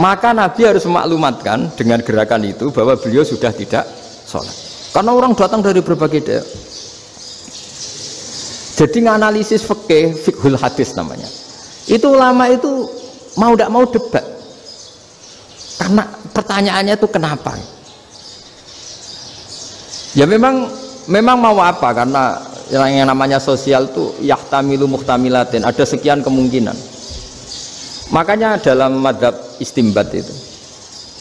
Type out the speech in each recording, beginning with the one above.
Maka Nabi harus memaklumatkan dengan gerakan itu bahwa beliau sudah tidak sholat. Karena orang datang dari berbagai daerah. Jadi nganalisis fikih, fikhul hadis namanya. Itu ulama itu mau tidak mau debat. Karena pertanyaannya itu kenapa? Ya memang mau apa? Karena yang namanya sosial itu yahtamilu muhtamilatin, ada sekian kemungkinan. Makanya dalam madhab istimbat itu,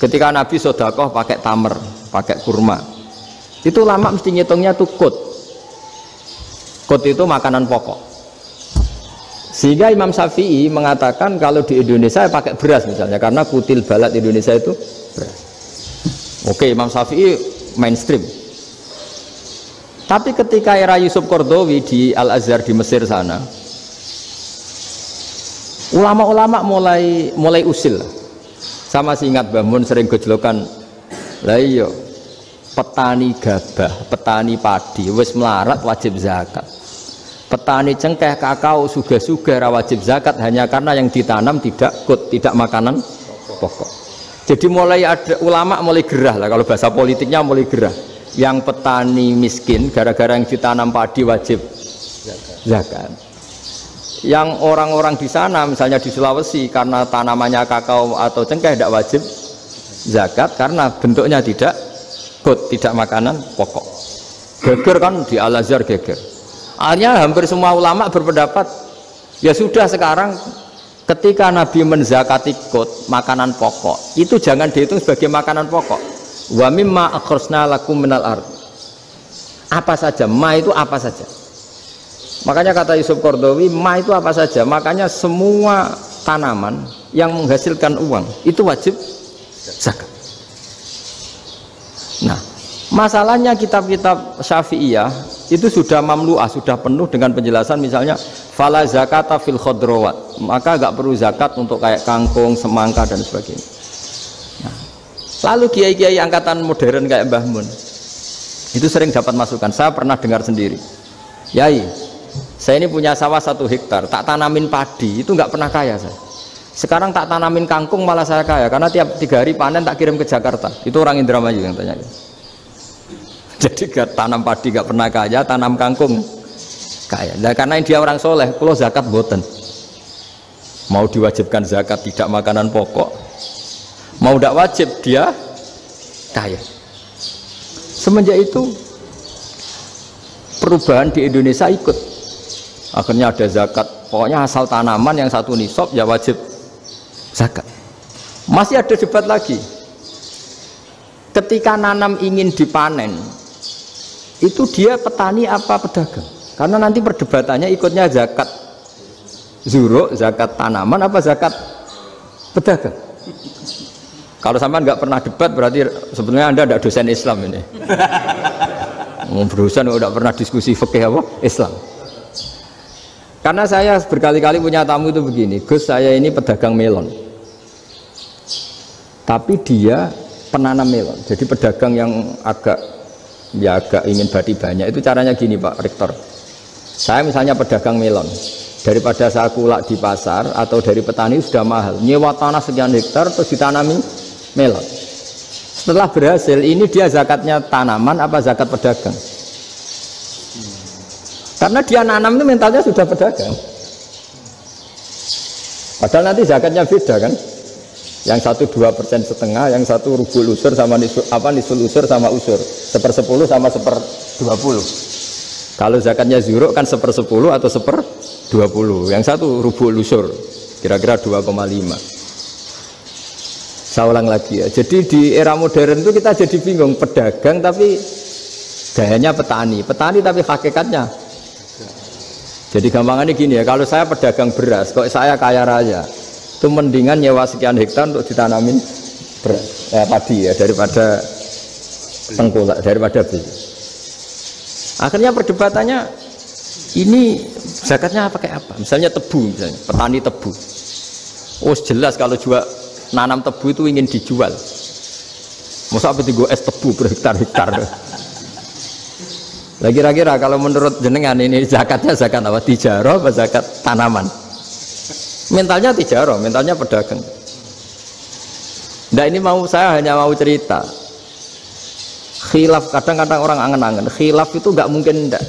ketika Nabi sodakoh pakai tamer, pakai kurma, itu ulama mesti ngitungnya tuh kut itu makanan pokok. Sehingga Imam Syafi'i mengatakan kalau di Indonesia pakai beras misalnya, karena kutil balat Indonesia itu beras. Oke, Imam Syafi'i mainstream. Tapi ketika era Yusuf Qaradawi di Al-Azhar di Mesir sana, ulama-ulama mulai usil. Sama sih ingat Mbah Mun sering gojlokan, lah iya petani gabah, petani padi wis melarat wajib zakat. Petani cengkeh, kakao, suga-suga wajib zakat hanya karena yang ditanam tidak makanan pokok. Jadi mulai ada ulama mulai gerah lah, kalau bahasa politiknya mulai gerah. Yang petani miskin gara-gara yang ditanam padi wajib zakat. Yang orang-orang di sana misalnya di Sulawesi karena tanamannya kakao atau cengkeh tidak wajib zakat karena bentuknya tidak makanan pokok. Geger kan di Al-Azhar geger. Akhirnya hampir semua ulama berpendapat ya sudah sekarang ketika Nabi menzakati makanan pokok itu jangan dihitung sebagai makanan pokok. Wa mimma akhrajna lakum minal ard. Apa saja, ma itu apa saja. Makanya kata Yusuf Qaradawi, ma itu apa saja. Makanya semua tanaman yang menghasilkan uang itu wajib zakat. Nah, masalahnya kitab-kitab Syafi'iyah itu sudah mamlu'ah, sudah penuh dengan penjelasan misalnya fala zakata fil khadrawat, maka enggak perlu zakat untuk kayak kangkung, semangka dan sebagainya. Nah, lalu kiai-kiai angkatan modern kayak Mbah Mun itu sering dapat masukan. Saya pernah dengar sendiri, Yai, saya ini punya sawah 1 hektar, tak tanamin padi, itu enggak pernah kaya saya. Sekarang tak tanamin kangkung malah saya kaya, karena tiap 3 hari panen tak kirim ke Jakarta. Itu orang Indramayu yang tanya. Jadi tanam padi gak pernah kaya, tanam kangkung kaya. Nah, karena dia orang soleh, kalau zakat boten. Mau diwajibkan zakat tidak makanan pokok, mau tidak wajib dia kaya. Semenjak itu perubahan di Indonesia ikut. Akhirnya ada zakat, pokoknya asal tanaman yang 1 nisab ya wajib zakat. Masih ada debat lagi. Ketika nanam ingin dipanen, itu dia petani apa pedagang? Karena nanti perdebatannya ikutnya zakat zuruk, zakat tanaman apa zakat pedagang. Kalau sampean nggak pernah debat berarti sebenarnya Anda tidak dosen Islam ini. Berusaha nggak pernah diskusi fikih apa Islam. Karena saya berkali-kali punya tamu itu begini, Gus saya ini pedagang melon, tapi dia penanam melon, jadi pedagang yang agak ingin badi banyak. Itu caranya gini Pak Rektor, saya misalnya pedagang melon, daripada saya kulak di pasar atau dari petani sudah mahal, nyewa tanah sekian hektar terus ditanami melon. Setelah berhasil ini dia zakatnya tanaman apa zakat pedagang? Karena dia nanam itu mentalnya sudah pedagang, padahal nanti zakatnya beda kan, yang 1,2% yang satu rubul usur sama nisul usur sama usur 1/10 sama 1/20. Kalau zakatnya zuruk kan 1/10 atau 1/20, yang satu rubul usur kira-kira 2,5. Saya ulang lagi ya, jadi di era modern itu kita jadi bingung, pedagang tapi gayanya petani tapi hakikatnya. Jadi gampangannya gini ya, kalau saya pedagang beras kok saya kaya raya, itu mendingan nyewa sekian hektar untuk ditanamin padi ya daripada tengkulak, daripada beli. Akhirnya perdebatannya ini zakatnya pakai apa? Misalnya tebu, misalnya petani tebu. Oh jelas kalau jual nanam tebu itu ingin dijual. Masa apa tiga es tebu berhektar-hektar? Lah kira-kira kalau menurut jenengan ini zakatnya zakat apa? Tijarah apa zakat tanaman? Mentalnya tijarah, mentalnya pedagang. Nah ini saya hanya mau cerita. Khilaf kadang-kadang orang angen-angen. Khilaf itu nggak mungkin enggak.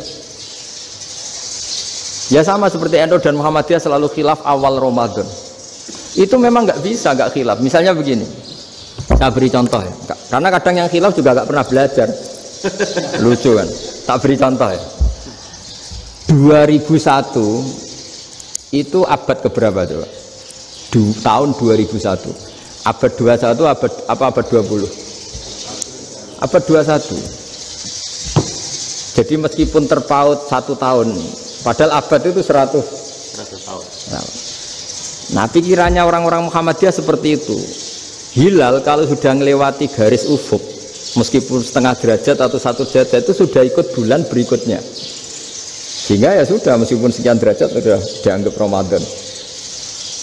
Ya sama seperti NU dan Muhammadiyah selalu khilaf awal Ramadan. Itu memang nggak bisa nggak khilaf. Misalnya begini, saya beri contoh ya. Karena kadang yang khilaf juga nggak pernah belajar. Lucu kan? Tak beri contoh ya. 2001 itu abad keberapa coba? Tahun 2001. Abad 21 abad 20? Abad 21. Jadi meskipun terpaut 1 tahun, padahal abad itu 100 tahun. Nah, pikirannya orang-orang Muhammadiyah seperti itu. Hilal kalau sudah melewati garis ufuk, meskipun setengah derajat atau 1 derajat itu sudah ikut bulan berikutnya. Sehingga ya sudah, meskipun sekian derajat sudah dianggap Ramadan.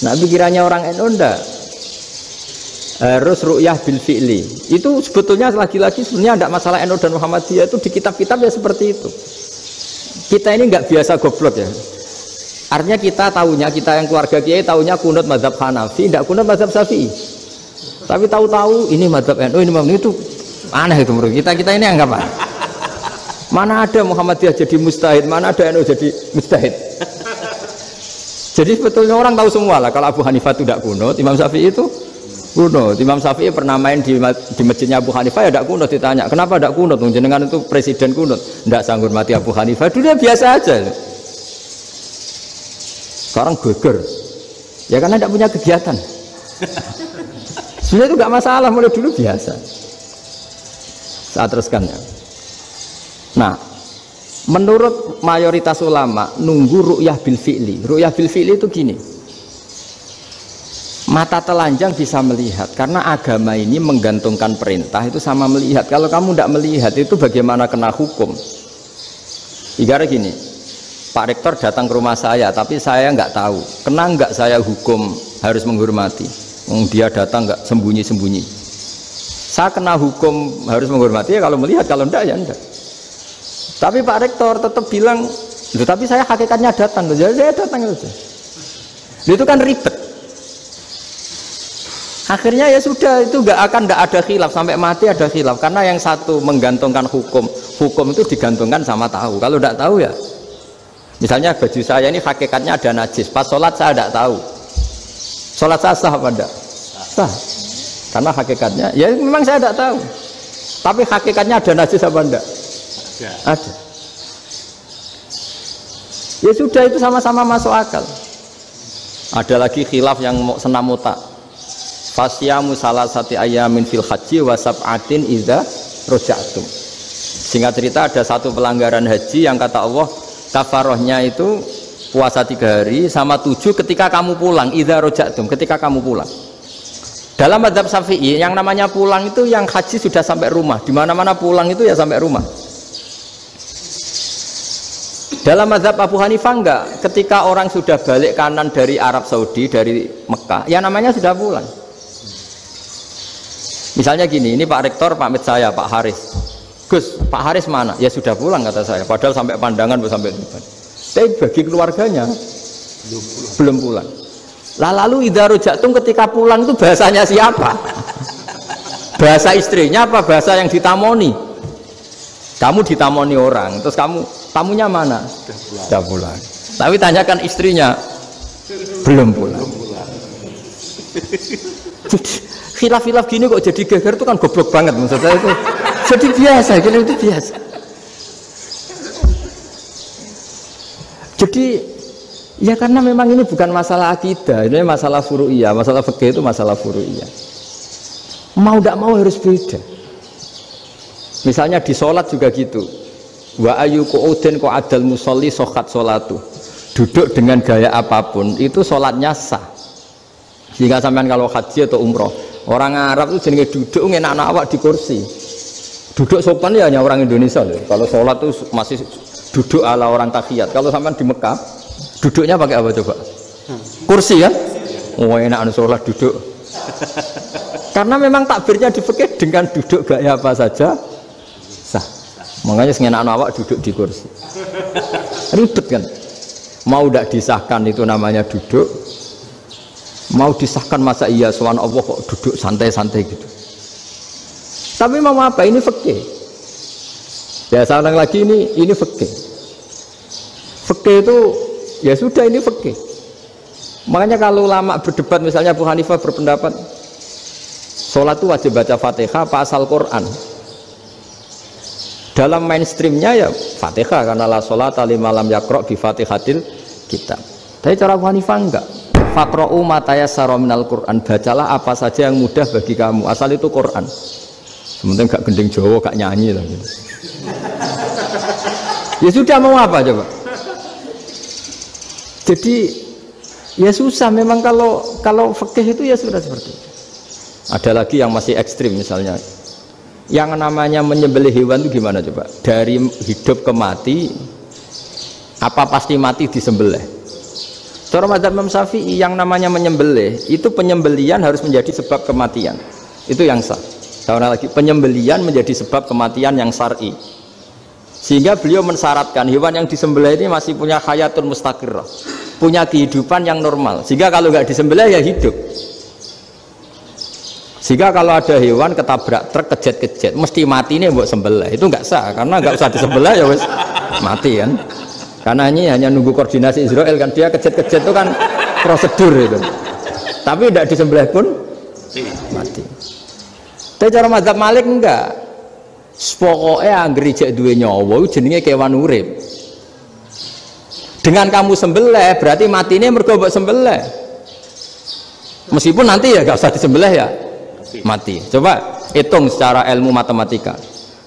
Nah, pikirannya orang NU enggak. Harus ru'yah bil fi'li. Itu sebetulnya lagi-lagi sebenarnya tidak masalah NU dan Muhammadiyah, itu di kitab-kitab ya seperti itu. Kita ini nggak biasa goblok ya. Artinya kita yang keluarga kiai tahunya kunut mazhab Hanafi, tidak kunut mazhab Syafi'i. Tapi tahu-tahu ini mazhab NU, ini itu aneh itu menurut kita ini anggap apa? Mana ada Muhammadiyah jadi mustahid, mana ada NU jadi mustahid. Jadi sebetulnya orang tahu semua lah kalau Abu Hanifah itu tidak kunut, Imam Syafi'i itu kunut. Imam Syafi'i pernah main di masjidnya Abu Hanifah ya tidak kunut, ditanya kenapa tidak kunut, jenengan itu presiden kunut, tidak sanggup mati Abu Hanifah, dulu biasa aja. Sekarang geger ya karena tidak punya kegiatan. Sebenarnya itu tidak masalah, mulai dulu biasa. Saya teruskan ya. Nah, menurut mayoritas ulama nunggu ru'yah bil fi'li. Ru'yah bil fi'li itu gini, mata telanjang bisa melihat, karena agama ini menggantungkan perintah itu sama melihat. Kalau kamu tidak melihat itu bagaimana kena hukum? Ibarat gini, Pak Rektor datang ke rumah saya tapi saya nggak tahu, kena nggak saya hukum harus menghormati? Dia datang nggak sembunyi-sembunyi, saya kena hukum harus menghormati ya kalau melihat, kalau enggak ya enggak. Tapi Pak Rektor tetap bilang, tapi saya hakikatnya datang, jadi saya datang saja. Itu kan ribet. Akhirnya ya sudah, itu nggak ada khilaf sampai mati, ada khilaf karena yang satu menggantungkan hukum itu digantungkan sama tahu. Kalau tidak tahu ya, misalnya baju saya ini hakikatnya ada najis, pas sholat saya tidak tahu, sholat saya sah apa enggak? Sah, karena hakikatnya ya memang saya tidak tahu, tapi hakikatnya ada najis apa enggak? Ada. Ya sudah, itu sama-sama masuk akal. Ada lagi khilaf yang senam otak. Fasyamu salasati ayamin fil haji wa sab'atin idza raja'tum. Singkat cerita ada satu pelanggaran haji yang kata Allah kafarohnya itu puasa 3 hari sama 7 ketika kamu pulang, idza raja'tum, ketika kamu pulang. Dalam mazhab Syafi'i yang namanya pulang itu yang haji sudah sampai rumah. Di mana-mana pulang itu ya sampai rumah. Dalam mazhab Abu Hanifah enggak, ketika orang sudah balik kanan dari Arab Saudi, dari Mekah, ya namanya sudah pulang. Misalnya gini, ini Pak Rektor pamit saya, Pak Haris. Gus, Pak Haris mana? Ya sudah pulang kata saya, padahal sampai pandangan sampai depan. Tapi bagi keluarganya belum pulang. Lah lalu idza raja'tum ketika pulang itu bahasanya siapa? Bahasa istrinya apa bahasa yang ditamoni? Kamu ditamoni orang, terus tamunya mana? Sudah pulang. Tapi tanyakan istrinya, belum pulang. Khilaf-khilaf gini kok jadi geger itu kan goblok banget maksud saya itu. Jadi biasa, gini itu biasa. Jadi ya karena memang ini bukan masalah akidah, ini masalah furu'iyah, masalah fikih itu masalah furu'iyah. Mau tidak mau harus beda. Misalnya di sholat juga gitu. Wa ayu qu'udin qu'adal musolli sokhat sholatu. Duduk dengan gaya apapun itu sholatnya sah. Sehingga sampean kalau haji atau umroh, orang Arab itu jenenge duduk ngenak awak di kursi. Duduk sopan ya hanya orang Indonesia loh. Kalau sholat itu masih duduk ala orang tahiyat. Kalau sampean di Mekah, duduknya pakai apa coba? Kursi ya? Oh enak sholat duduk. Karena memang takbirnya di fikih dengan duduk gaya apa saja sah. Makanya sengenak awak duduk di kursi. Ribet kan? Mau tidak disahkan itu namanya duduk. Mau disahkan masa iya sowan Allah kok duduk santai-santai gitu. Tapi mau apa? Ini fikih. Ya saya ulang lagi ini fikih. Fikih itu ya sudah ini fikih. Makanya kalau ulama berdebat misalnya Abu Hanifah berpendapat sholat itu wajib baca Fatihah apa asal Quran. Dalam mainstreamnya ya Fatihah karena la sholat lima lam yakro bi Fatihatil kitab. Tapi cara Abu Hanifah enggak. Faqra'u ma tayassara minal Quran. Bacalah apa saja yang mudah bagi kamu. Asal itu Quran. Sementara enggak gending Jawa, enggak nyanyi lah gitu. Ya sudah mau apa coba? Jadi ya susah memang kalau fikih itu ya sudah seperti itu. Ada lagi yang masih ekstrim misalnya. Yang namanya menyembelih hewan itu gimana coba? Dari hidup ke mati apa pasti mati disembelih? Cara mazhab Imam Syafi'i yang namanya menyembelih itu penyembelian harus menjadi sebab kematian. Itu yang sah. Karena lagi penyembelian menjadi sebab kematian yang syar'i. Sehingga beliau mensyaratkan hewan yang disembelih ini masih punya hayatun mustaqirrah, punya kehidupan yang normal. Sehingga kalau nggak disembelih ya hidup. Sehingga kalau ada hewan ketabrak truk kejet-kejet mesti mati ini buat sembelih. Itu nggak sah karena nggak usah disembelih ya wes mati kan. Karena ini hanya nunggu koordinasi Israel kan, dia kejet-kejet itu kan prosedur itu. Tapi tidak disembelih pun mati. Tapi cara mazhab Malik enggak. Pokoknya anggere jek duwe nyawa jenenge kewan urip. Dengan kamu sembelih berarti matine mergo mbok sembelih. Meskipun nanti ya enggak usah disembelih ya mati. Coba hitung secara ilmu matematika.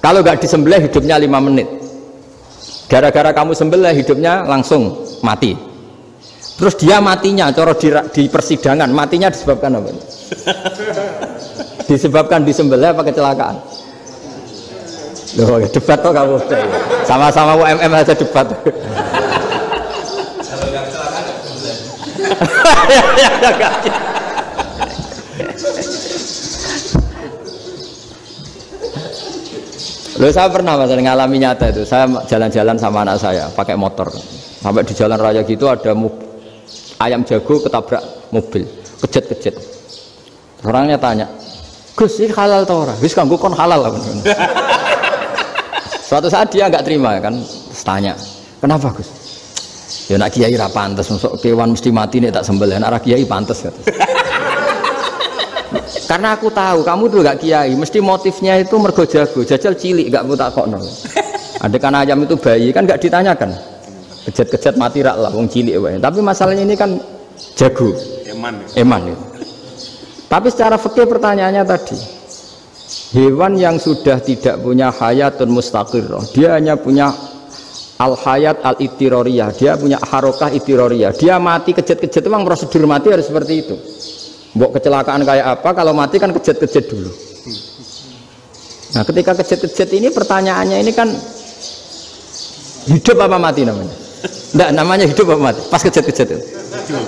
Kalau enggak disembelih hidupnya 5 menit. Gara-gara kamu sembelih hidupnya langsung mati. Terus dia matinya, cara di persidangan matinya disebabkan apa? Disebabkan disembelih apa kecelakaan? Loh, ya debat kok kamu. Sama-sama UMM aja debat. Kalau yang kecelakaan disembelih. Loh, saya pernah ngalami nyata itu. Saya jalan-jalan sama anak saya pakai motor. Sampai di jalan raya gitu ada ayam jago ketabrak mobil, kejet-kejet. Orangnya tanya, "Gus, ini halal atau ora?" "Wis kanggo kon halal." Suatu saat dia nggak terima kan, tanya, "Kenapa, Gus?" "Ya nak kiai ra pantes, mosok kewan mesti mati nek tak sembelih, nak ra kiai pantes." Kata. Karena aku tahu kamu tuh gak kiai, mesti motifnya itu mergo jago, jajal cilik gak mau tak kokno. Ada kan ayam itu bayi kan gak ditanyakan, kejet-kejet mati rak lah, wong cilik wae. Tapi masalahnya ini kan jago, eman itu. Tapi secara fikih pertanyaannya tadi, hewan yang sudah tidak punya hayatun mustaqirrah, dia hanya punya al hayat al itiroriyah, dia punya harokah itiroriyah, dia mati kejet-kejet memang prosedur mati harus seperti itu. Mbok kecelakaan kayak apa, kalau mati kan kejet-kejet dulu. Nah ketika kejet-kejet ini pertanyaannya ini kan hidup apa mati namanya? Enggak, namanya hidup apa mati? Pas kejet-kejet itu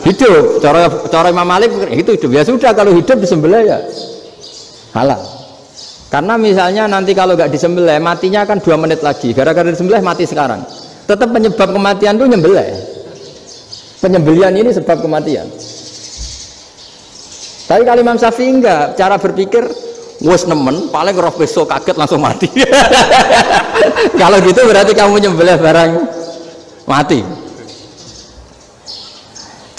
hidup. Cara Imam Malik itu hidup. Ya sudah, kalau hidup disembelih ya halal. Karena misalnya nanti kalau nggak disembelih matinya kan 2 menit lagi, gara-gara disembelih mati sekarang. Tetap penyebab kematian itu nyembelih. Penyembelian ini sebab kematian. Tapi kalau Imam Syafi'i enggak, cara berpikir wes nemen, paling roh besok kaget langsung mati. Kalau gitu berarti kamu nyembelih barang mati.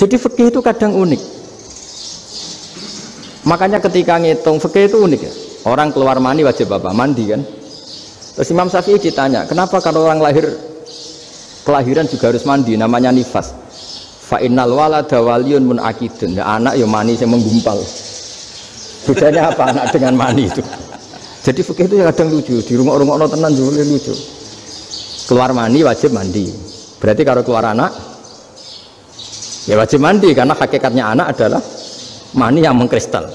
Jadi fikih itu kadang unik. Makanya ketika ngitung fikih itu unik ya. Orang keluar mani wajib apa? Mandi kan. Terus Imam Syafi'i ditanya, kenapa kalau orang kelahiran juga harus mandi? Namanya nifas. Fa innal walada waliyun munakidun. Ya, anak ya mani yang menggumpal. Bedanya apa anak dengan mani itu? Jadi fikih itu ya kadang lucu. Di rumah-rumah tenan juga lucu. Keluar mani wajib mandi. Berarti kalau keluar anak ya wajib mandi karena hakikatnya anak adalah mani yang mengkristal.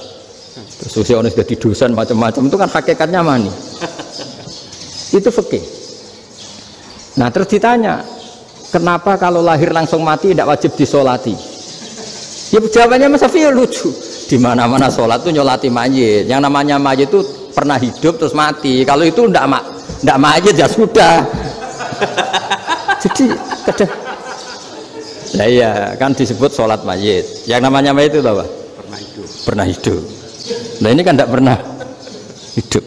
Terus usia orang sudah didosan macam-macam itu kan hakikatnya mani. Itu fikih. Nah terus ditanya, kenapa kalau lahir langsung mati tidak wajib disolati? Ya jawabannya Mas Syafi'i lucu. Di mana-mana sholat itu nyolati mayit. Yang namanya mayit itu pernah hidup terus mati. Kalau itu tidak mayit ya sudah. Jadi kadang, nah iya kan disebut sholat mayit. Yang namanya mayit itu apa? pernah hidup. Nah ini kan tidak pernah hidup.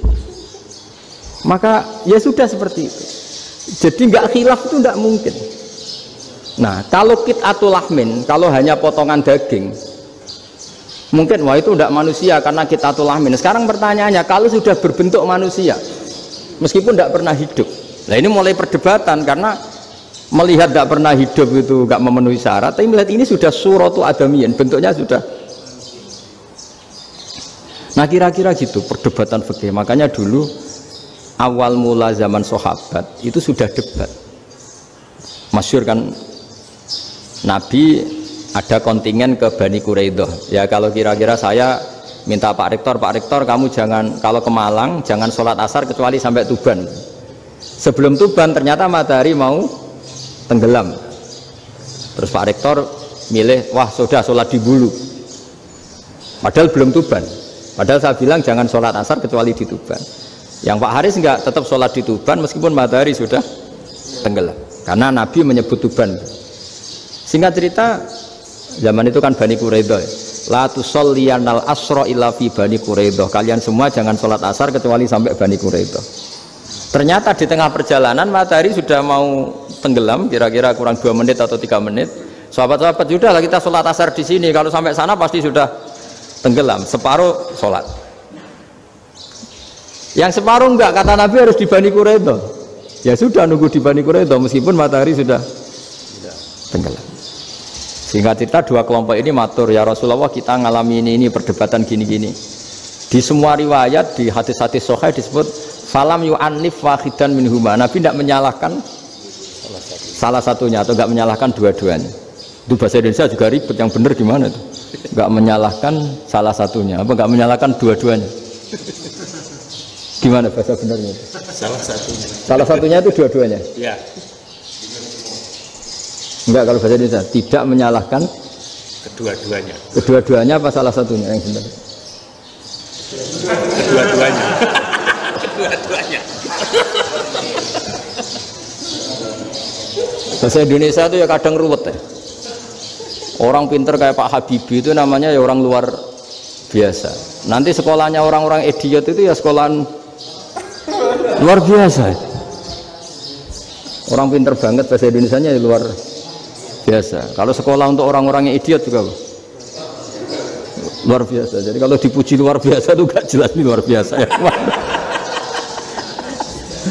Maka ya sudah seperti itu. Jadi nggak khilaf itu nggak mungkin. Nah kalau qit'atul lahmin, kalau hanya potongan daging, mungkin wah itu tidak manusia karena qit'atul lahmin. Sekarang pertanyaannya, kalau sudah berbentuk manusia, meskipun tidak pernah hidup, nah ini mulai perdebatan karena melihat tidak pernah hidup itu nggak memenuhi syarat, tapi melihat ini sudah suratu adamiyin, bentuknya sudah. Nah kira-kira gitu perdebatan fikih. Makanya dulu awal mula zaman sahabat itu sudah debat. Masyhur kan Nabi ada kontingen ke Bani Quraidah. Ya kalau kira-kira saya minta Pak Rektor kamu jangan, kalau ke Malang jangan sholat asar kecuali sampai Tuban. Sebelum Tuban ternyata matahari mau tenggelam. Terus Pak Rektor milih, wah sudah sholat di Bulu. Padahal belum Tuban. Padahal saya bilang jangan sholat asar kecuali di Tuban. Yang Pak Haris enggak, tetap sholat di Tuban meskipun matahari sudah tenggelam. Karena Nabi menyebut Tuban. Singkat cerita, zaman itu kan Bani Quraidah. La tusolliyanal asra illa fi Bani Quraidah. Kalian semua jangan sholat asar kecuali sampai Bani Quraidah. Ternyata di tengah perjalanan matahari sudah mau tenggelam, kira-kira kurang 2 menit atau 3 menit. Sahabat-sahabat, sudahlah kita sholat asar di sini. Kalau sampai sana pasti sudah tenggelam. Separuh sholat. Yang separuh enggak, kata Nabi harus di Bani Quraidah. Ya sudah nunggu di Bani Quraidah meskipun matahari sudah tenggelam. Sehingga cerita dua kelompok ini matur, ya Rasulullah kita ngalami ini perdebatan gini-gini. Di semua riwayat di hadis-hadis sahih disebut falam yu'annif wahidan minhuma. Nabi tidak menyalahkan salah satunya atau enggak menyalahkan dua-duanya. Itu bahasa Indonesia juga ribet, yang benar gimana itu? Enggak menyalahkan salah satunya apa enggak menyalahkan dua-duanya? Gimana bahasa benernya itu? Salah satunya. Salah satunya itu dua-duanya? Ya. Enggak, kalau bahasa Indonesia tidak menyalahkan Kedua-duanya. Kedua-duanya apa salah satunya yang benar? Kedua-duanya. Kedua-duanya. Bahasa Indonesia itu ya kadang ruwet ya. Orang pinter kayak Pak Habibie itu namanya ya orang luar biasa. Nanti sekolahnya orang-orang idiot itu ya sekolahan luar biasa. Orang pinter banget bahasa Indonesianya ya luar biasa. Kalau sekolah untuk orang-orang yang idiot juga luar biasa. Jadi kalau dipuji luar biasa itu gak jelas ini luar biasa ya.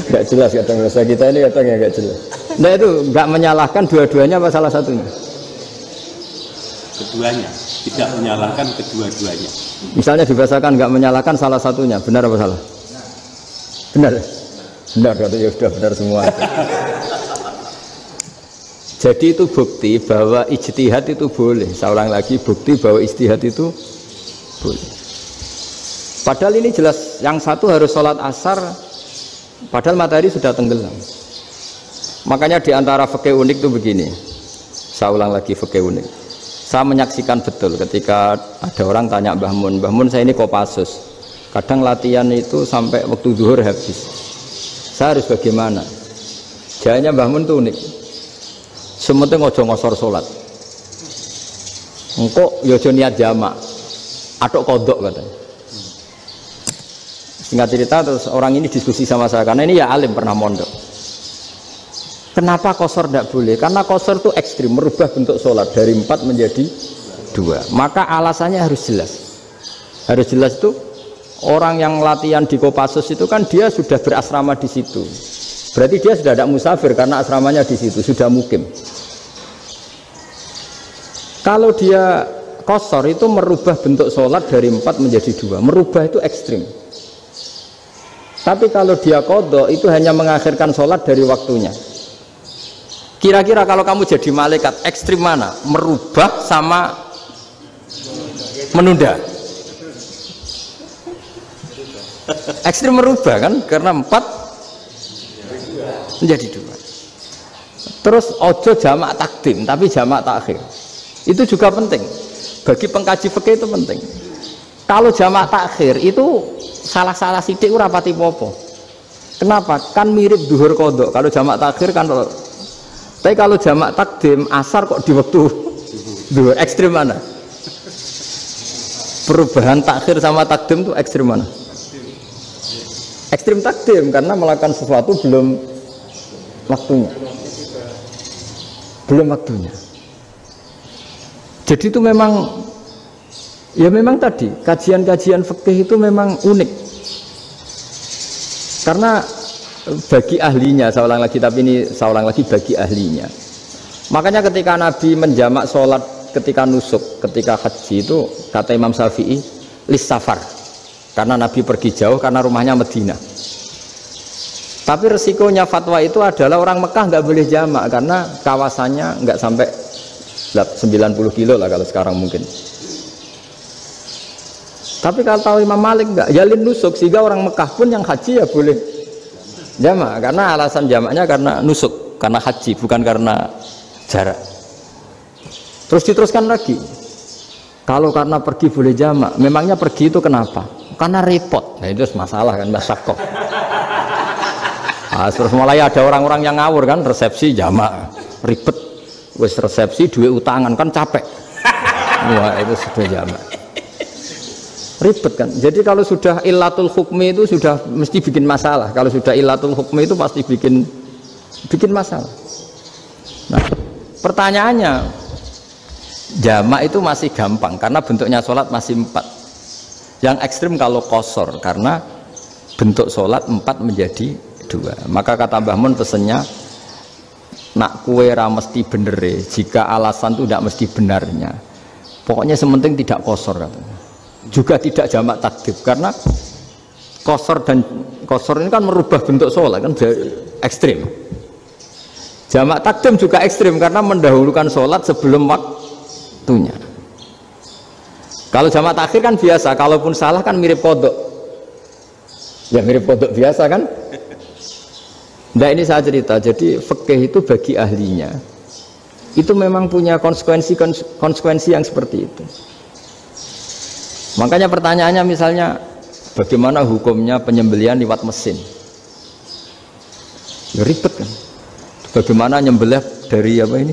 Gak jelas kadang bahasa kita ini kadang ya gak jelas. Nah itu gak menyalahkan dua-duanya apa salah satunya? Keduanya. Tidak menyalahkan kedua-duanya. Misalnya dibahasakan gak menyalahkan salah satunya, benar apa salah? Benar. Benar, ya sudah benar semua. Jadi itu bukti bahwa ijtihad itu boleh. Saya ulang lagi, bukti bahwa ijtihad itu boleh. Padahal ini jelas yang satu harus sholat asar, padahal matahari sudah tenggelam. Makanya diantara fikih unik itu begini. Saya ulang lagi fikih unik. Saya menyaksikan betul ketika ada orang tanya Mbah Mun saya ini Kopassus. Kadang latihan itu sampai waktu zuhur habis. Saya harus bagaimana? Jawabnya Mbah Mun itu unik. Sementing ojo ngosor sholat. Engkau ya ojo niat jamak. Atok kodok katanya. Singkat cerita terus orang ini diskusi sama saya karena ini ya alim pernah mondok. Kenapa kosor tidak boleh? Karena kosor itu ekstrim, merubah bentuk sholat dari 4 menjadi 2. Maka alasannya harus jelas. Harus jelas itu orang yang latihan di Kopassus itu kan dia sudah berasrama di situ. Berarti dia sudah tidak musafir karena asramanya di situ, sudah mukim. Kalau dia kosor itu merubah bentuk sholat dari 4 menjadi 2. Merubah itu ekstrim. Tapi kalau dia qadha itu hanya mengakhirkan sholat dari waktunya. Kira-kira kalau kamu jadi malaikat ekstrim mana? Merubah sama menunda? Ekstrim merubah kan? Karena 4 menjadi 2. Terus ojo jamak takdim tapi jamak takhir. Itu juga penting. Bagi pengkaji fikih itu penting. Kalau jamak takhir itu salah-salah sidik ora pati popo. Kenapa? Kan mirip duhur qadha. Kalau jamak takhir kan, tapi kalau jamak takdim asar kok di waktu duhur, ekstrim mana? perubahan takhir sama takdim itu ekstrim mana? Ekstrim takdim karena melakukan sesuatu belum waktunya. Belum waktunya. Jadi itu memang ya memang tadi kajian-kajian fikih itu memang unik. Karena bagi ahlinya, saya ulang lagi tapi ini saya ulang lagi bagi ahlinya. Makanya ketika Nabi menjamak sholat ketika nusuk, ketika haji itu kata Imam Syafi'i lis safar. Karena Nabi pergi jauh karena rumahnya Madinah. Tapi resikonya fatwa itu adalah orang Mekah nggak boleh jamak karena kawasannya nggak sampai 90 kilo lah kalau sekarang mungkin. Tapi kalau tahu Imam Malik nggak, jalin nusuk sehingga orang Mekah pun yang haji ya boleh jamak karena alasan jamaknya karena nusuk, karena haji bukan karena jarak. Terus diteruskan lagi, kalau karena pergi boleh jamak, memangnya pergi itu kenapa? Karena repot. Nah itu masalah kan, masyakok. Nah, terus mulai ada orang-orang yang ngawur kan, resepsi jamak ribet, wes resepsi duit utangan kan capek. Wah itu sudah jamak ribet kan. Jadi kalau sudah illatul hukmi itu sudah mesti bikin masalah. Kalau sudah illatul hukmi itu pasti bikin masalah. Nah pertanyaannya, jamak itu masih gampang karena bentuknya sholat masih 4. Yang ekstrim kalau qasar karena bentuk sholat 4 menjadi 2. Maka kata Mbah Mun pesennya, nak kue ra mesti bener, jika alasan itu tidak mesti benarnya. Pokoknya sementing tidak qasar katanya. Juga tidak jamak takdim karena qasar ini kan merubah bentuk sholat kan ekstrim. Jamak takdim juga ekstrim karena mendahulukan sholat sebelum waktunya. Kalau jamak takhir kan biasa, kalaupun salah kan mirip kodok. Ya mirip kodok biasa kan. Nah ini saya cerita, jadi fikih itu bagi ahlinya itu memang punya konsekuensi yang seperti itu. Makanya pertanyaannya misalnya bagaimana hukumnya penyembelihan lewat mesin? Ya ribet kan. Bagaimana nyembelih dari apa ini?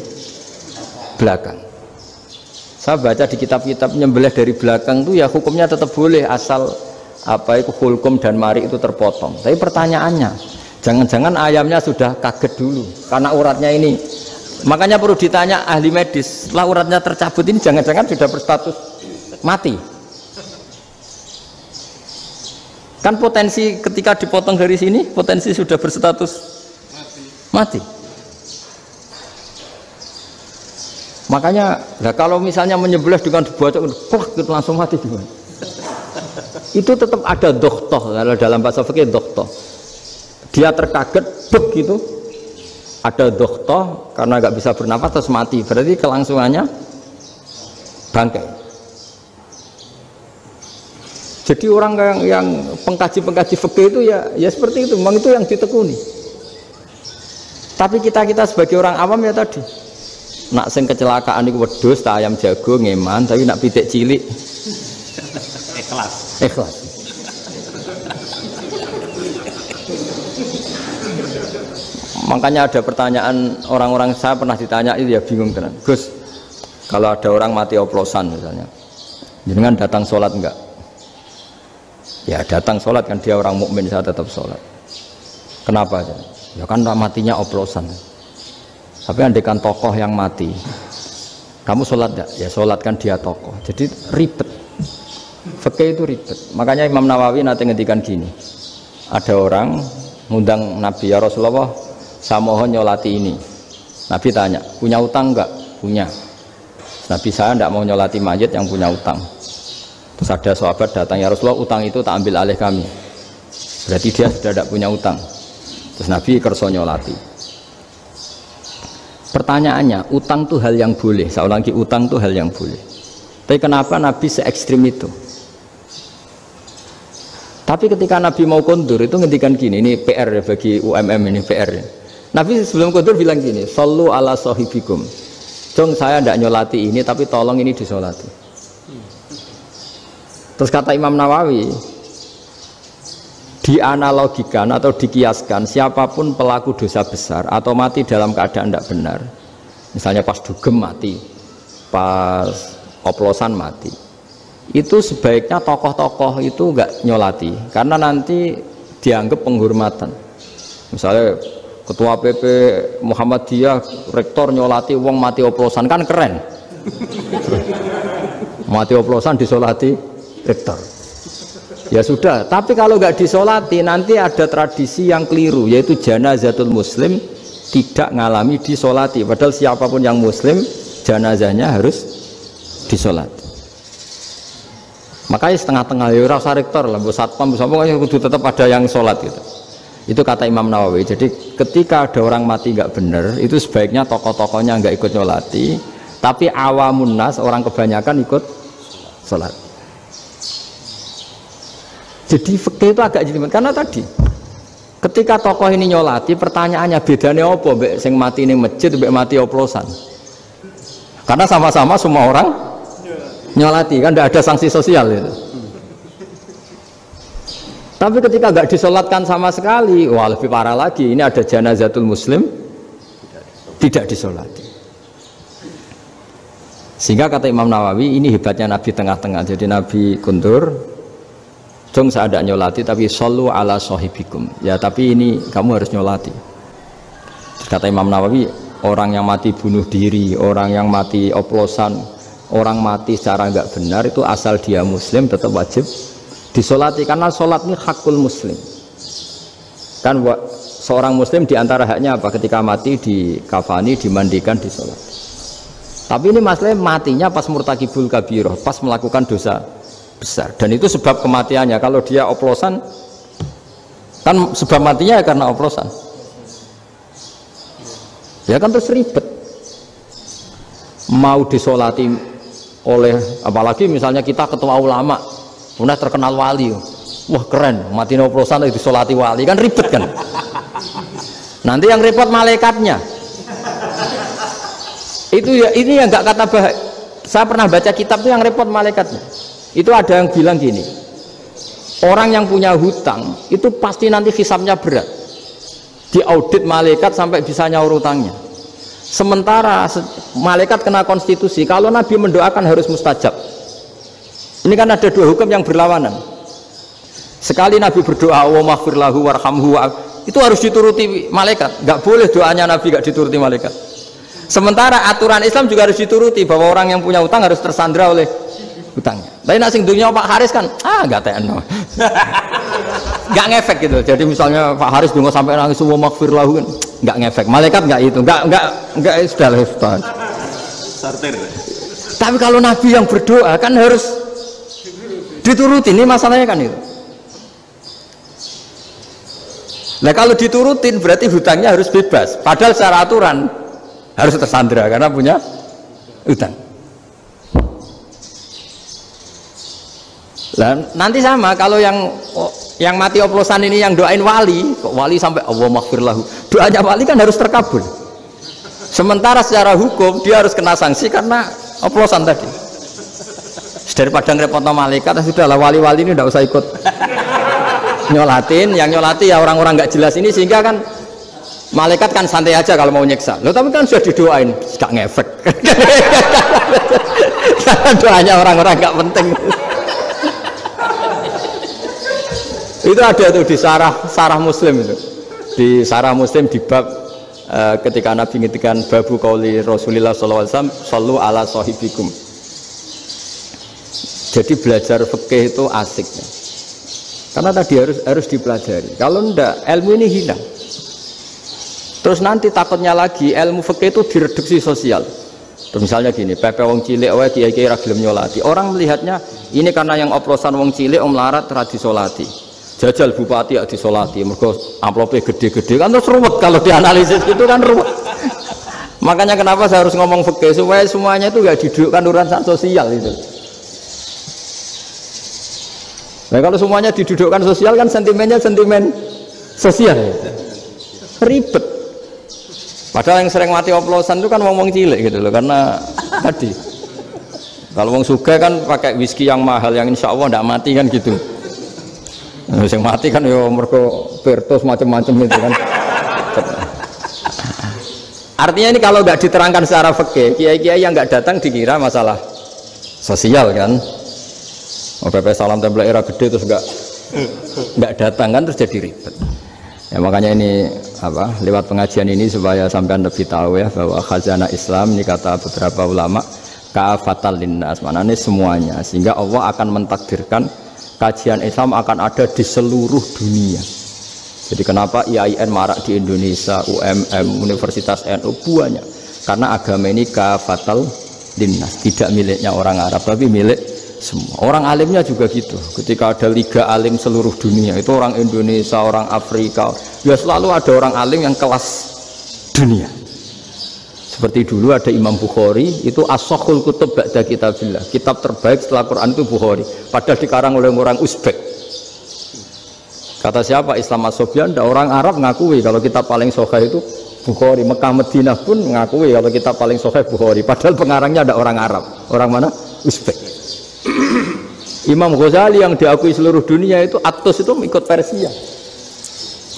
Belakang. Saya baca di kitab-kitab nyembelih dari belakang itu ya hukumnya tetap boleh asal apa itu hulkum dan mari itu terpotong. Tapi pertanyaannya, jangan-jangan ayamnya sudah kaget dulu karena uratnya ini. Makanya perlu ditanya ahli medis, setelah uratnya tercabut ini jangan-jangan sudah berstatus mati. Kan potensi ketika dipotong dari sini potensi sudah berstatus mati. Makanya nah kalau misalnya menyembelih dengan dibacok gitu langsung mati gimana? Itu tetap ada dokhtoh, kalau dalam bahasa fikih dokhtoh. Dia terkaget begitu ada dokhtoh karena nggak bisa bernafas terus mati. Berarti kelangsungannya bangkai. Jadi orang yang pengkaji fikih itu ya seperti itu, memang itu yang ditekuni. Tapi kita sebagai orang awam ya tadi, nak sing kecelakaan itu wedhus, tak ayam jago ngeman, tapi nak pitik cilik ikhlas. Makanya ada pertanyaan orang-orang, saya pernah ditanya itu ya bingung tenan. Gus, kalau ada orang mati oplosan misalnya, jenengan datang sholat enggak? Ya datang sholat kan, dia orang mukmin, saya tetap sholat. Kenapa? Ya kan matinya oplosan. Tapi andaikan tokoh yang mati, kamu sholat enggak? Ya sholat kan dia tokoh. Jadi ribet. Fikih itu ribet. Makanya Imam Nawawi nanti ngendikan gini. Ada orang ngundang Nabi, ya Rasulullah, saya mohon nyolati ini. Nabi tanya, punya utang enggak? Punya. Nabi, saya enggak mau nyolati mayit yang punya utang. Terus ada sahabat datang, ya Rasulullah, utang itu tak ambil alih kami. Berarti dia sudah tidak punya utang. Terus Nabi kerso nyolati. Pertanyaannya, utang itu hal yang boleh. Saya ulangi, utang itu hal yang boleh. Tapi kenapa Nabi se-ekstrim itu? Tapi ketika Nabi mau kondur itu ngendikan gini, ini PR ya bagi UMM ini PR ya. Nabi sebelum kondur bilang gini, sallu ala sahibikum. Jong saya tidak nyolati ini, tapi tolong ini disolati. Terus kata Imam Nawawi, dianalogikan atau dikiaskan siapapun pelaku dosa besar atau mati dalam keadaan tidak benar, misalnya pas dugem mati, pas oplosan mati, itu sebaiknya tokoh-tokoh itu enggak nyolati karena nanti dianggap penghormatan. Misalnya ketua PP Muhammadiyah rektor nyolati wong mati oplosan kan keren. Mati oplosan disolati rektor. Ya sudah, tapi kalau nggak disolati nanti ada tradisi yang keliru yaitu janazatul muslim tidak ngalami disolati. Padahal siapapun yang muslim janazahnya harus disolati. Makanya setengah-tengah ya rasa rektor lah, bu satpam, bu satpam kudu tetap ada yang sholat gitu. Itu kata Imam Nawawi. Jadi ketika ada orang mati nggak benar, itu sebaiknya tokoh-tokohnya nggak ikut nyolati, tapi awamun nas orang kebanyakan ikut sholat. Jadi fikih itu agak jelimet karena tadi ketika tokoh ini nyolati pertanyaannya bedanya apa mbek sing mati ning masjid mbek mati oplosan. Karena sama-sama semua orang nyolati kan tidak ada sanksi sosial itu. Tapi ketika nggak disolatkan sama sekali, wah lebih parah lagi. Ini ada janazatul muslim tidak disolati. Sehingga kata Imam Nawawi ini hebatnya Nabi tengah-tengah. Jadi Nabi kundur jong saya ada nyolati tapi shollu ala sahibikum ya, tapi ini kamu harus nyolati. Kata Imam Nawawi orang yang mati bunuh diri, orang yang mati oplosan, orang mati secara enggak benar itu asal dia muslim tetap wajib disolati karena sholat ini hakul muslim kan. Seorang muslim diantara haknya apa? Ketika mati dikafani, dimandikan, disolati. Tapi ini masalahnya matinya pas murtakibul kabiroh, pas melakukan dosa besar, dan itu sebab kematiannya. Kalau dia oplosan kan sebab matinya ya karena oplosan ya kan, terus ribet mau disolati oleh, apalagi misalnya kita ketua ulama udah terkenal wali, wah keren mati oplosan itu disolati wali kan ribet kan. Nanti yang repot malaikatnya itu ya, ini yang nggak kata bahaya. Saya pernah baca kitab itu yang repot malaikatnya. Itu ada yang bilang gini, orang yang punya hutang itu pasti nanti hisabnya berat, diaudit malaikat sampai bisa nyaur hutangnya. Sementara malaikat kena konstitusi, kalau Nabi mendoakan harus mustajab. Ini kan ada dua hukum yang berlawanan. Sekali Nabi berdoa wa maghfir lahu warhamhu, itu harus dituruti malaikat. Nggak boleh doanya Nabi nggak dituruti malaikat. Sementara aturan Islam juga harus dituruti, bahwa orang yang punya hutang harus tersandra oleh hutangnya. Tapi nak sing dunia Pak Haris kan nggak TNO. Nggak ngefek gitu. Jadi misalnya Pak Haris dungo sampai nangis wa maghfir lahu kan nggak ngefek. Malaikat nggak itu, nggak sudah. Sarter. Tapi kalau Nabi yang berdoa kan harus diturutin. Ini masalahnya kan itu. Nah kalau diturutin berarti hutangnya harus bebas. Padahal secara aturan harus tersandra karena punya hutang. Nah, nanti sama kalau yang mati oplosan ini yang doain wali, kok wali sampai Allah maghfir lahu, doanya wali kan harus terkabul. Sementara secara hukum dia harus kena sanksi karena oplosan tadi. Daripada ngerepot malaikat, sudahlah wali-wali ini tidak usah ikut nyolatin. Yang nyolati ya orang-orang nggak jelas ini, sehingga kan malaikat kan santai aja kalau mau nyiksa. Loh tapi kan sudah didoain, nggak ngefek. Doanya orang-orang nggak penting. Itu ada tuh di sarah Muslim itu, di sarah Muslim di bab ketika Nabi ngintikan babu qauli Rasulullah sallallahu alaihi wasallam sallu ala sahibikum. Jadi belajar fikih itu asik ya. Karena tadi harus dipelajari. Kalau enggak ilmu ini hilang. Terus nanti takutnya lagi ilmu fikih itu direduksi sosial. Terus misalnya gini, pepe wong cilik wae kiai-kiai ra gelem nyolati. Orang melihatnya ini karena yang oplosan wong cilik om larat ra disolati. Jajal bupati ya disolati, mergo amplopnya gede-gede kan, terus ruwet kalau dianalisis gitu kan ruwet. Makanya kenapa saya harus ngomong fikih supaya semuanya itu nggak didudukkan urusan sosial itu. Nah kalau semuanya didudukkan sosial kan sentimennya sentimen sosial, ribet. Padahal yang sering mati oplosan itu kan ngomong cilik gitu loh, karena tadi kalau wong sugih kan pakai whisky yang mahal yang insya Allah tidak mati kan gitu. Yang mati kan ya mergo Virtus macam-macam itu kan. Artinya ini kalau nggak diterangkan secara fikih, kiai-kiai yang nggak datang dikira masalah sosial kan. PP salam tempel era gede terus nggak datang kan terus jadi ribet. Ya makanya ini apa lewat pengajian ini supaya sampean lebih tahu ya bahwa khazanah Islam ini kata beberapa ulama kafatal linnas, maknanya semuanya, sehingga Allah akan mentakdirkan kajian Islam akan ada di seluruh dunia. Jadi kenapa IAIN marak di Indonesia, UMM, Universitas NU banyak, karena agama ini kafatal linnas, tidak miliknya orang Arab tapi milik semua. Orang alimnya juga gitu. Ketika ada liga alim seluruh dunia, itu orang Indonesia, orang Afrika, ya selalu ada orang alim yang kelas dunia. Seperti dulu ada Imam Bukhari, itu as-sakhul kutub ba'da kitabillah, kitab terbaik setelah Quran itu Bukhari, padahal dikarang oleh orang Uzbek. Kata siapa? Islam As-Sofyan, orang Arab ngakui kalau kitab paling sahih itu Bukhari. Mekah Madinah pun ngakui kalau kitab paling sahih Bukhari, padahal pengarangnya ada orang Arab. Orang mana? Uzbek. Imam Ghazali yang diakui seluruh dunia itu Atus itu ikut Persia,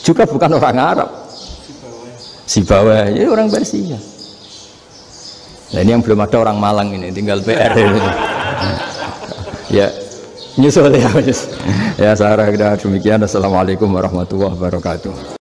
juga bukan orang Arab, Sibawah ini orang Persia. Nah ini yang belum ada orang Malang ini, tinggal PR ini. Ya nyusul ya, ya saya kira demikian. Assalamualaikum warahmatullahi wabarakatuh.